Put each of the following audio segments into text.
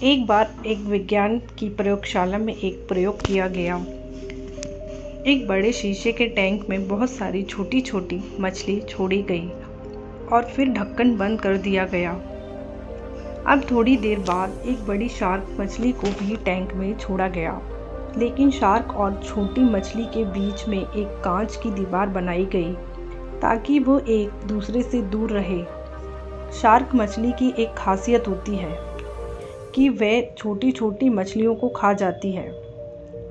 एक बार एक विज्ञान की प्रयोगशाला में एक प्रयोग किया गया। एक बड़े शीशे के टैंक में बहुत सारी छोटी छोटी मछली छोड़ी गई और फिर ढक्कन बंद कर दिया गया। अब थोड़ी देर बाद एक बड़ी शार्क मछली को भी टैंक में छोड़ा गया, लेकिन शार्क और छोटी मछली के बीच में एक कांच की दीवार बनाई गई ताकि वो एक दूसरे से दूर रहे। शार्क मछली की एक खासियत होती है कि वह छोटी छोटी मछलियों को खा जाती है।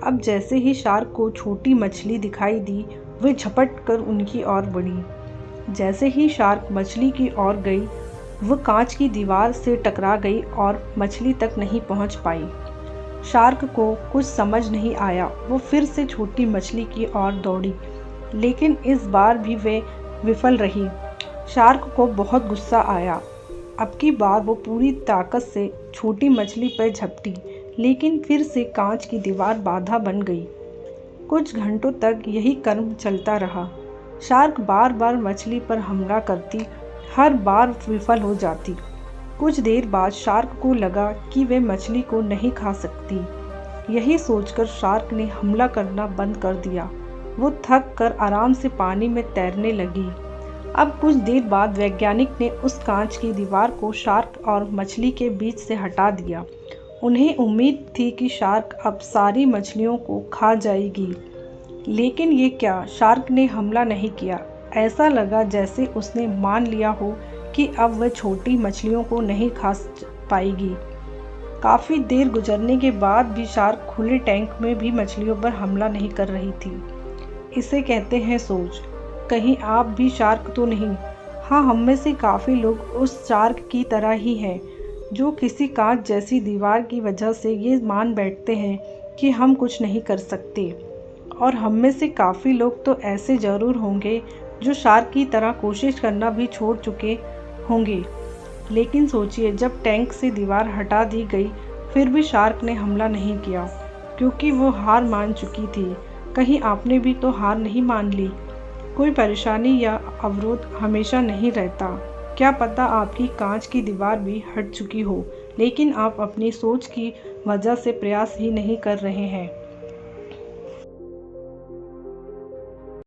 अब जैसे ही शार्क को छोटी मछली दिखाई दी, वह झपट कर उनकी ओर बढ़ी। जैसे ही शार्क मछली की ओर गई, वह कांच की दीवार से टकरा गई और मछली तक नहीं पहुंच पाई। शार्क को कुछ समझ नहीं आया। वो फिर से छोटी मछली की ओर दौड़ी, लेकिन इस बार भी वह विफल रही। शार्क को बहुत गुस्सा आया। अब की बार वो पूरी ताकत से छोटी मछली पर झपटी, लेकिन फिर से कांच की दीवार बाधा बन गई। कुछ घंटों तक यही क्रम चलता रहा। शार्क बार बार मछली पर हमला करती, हर बार विफल हो जाती। कुछ देर बाद शार्क को लगा कि वह मछली को नहीं खा सकती। यही सोचकर शार्क ने हमला करना बंद कर दिया। वो थक कर आराम से पानी में तैरने लगी। अब कुछ देर बाद वैज्ञानिक ने उस कांच की दीवार को शार्क और मछली के बीच से हटा दिया। उन्हें उम्मीद थी कि शार्क अब सारी मछलियों को खा जाएगी, लेकिन ये क्या, शार्क ने हमला नहीं किया। ऐसा लगा जैसे उसने मान लिया हो कि अब वह छोटी मछलियों को नहीं खा पाएगी। काफ़ी देर गुजरने के बाद भी शार्क खुले टैंक में भी मछलियों पर हमला नहीं कर रही थी। इसे कहते हैं सोच। कहीं आप भी शार्क तो नहीं? हाँ, हम में से काफ़ी लोग उस शार्क की तरह ही हैं, जो किसी कांच जैसी दीवार की वजह से ये मान बैठते हैं कि हम कुछ नहीं कर सकते। और हम में से काफ़ी लोग तो ऐसे ज़रूर होंगे जो शार्क की तरह कोशिश करना भी छोड़ चुके होंगे। लेकिन सोचिए, जब टैंक से दीवार हटा दी गई, फिर भी शार्क ने हमला नहीं किया, क्योंकि वो हार मान चुकी थी। कहीं आपने भी तो हार नहीं मान ली? कोई परेशानी या अवरोध हमेशा नहीं रहता। क्या पता आपकी कांच की दीवार भी हट चुकी हो, लेकिन आप अपनी सोच की वजह से प्रयास ही नहीं कर रहे हैं।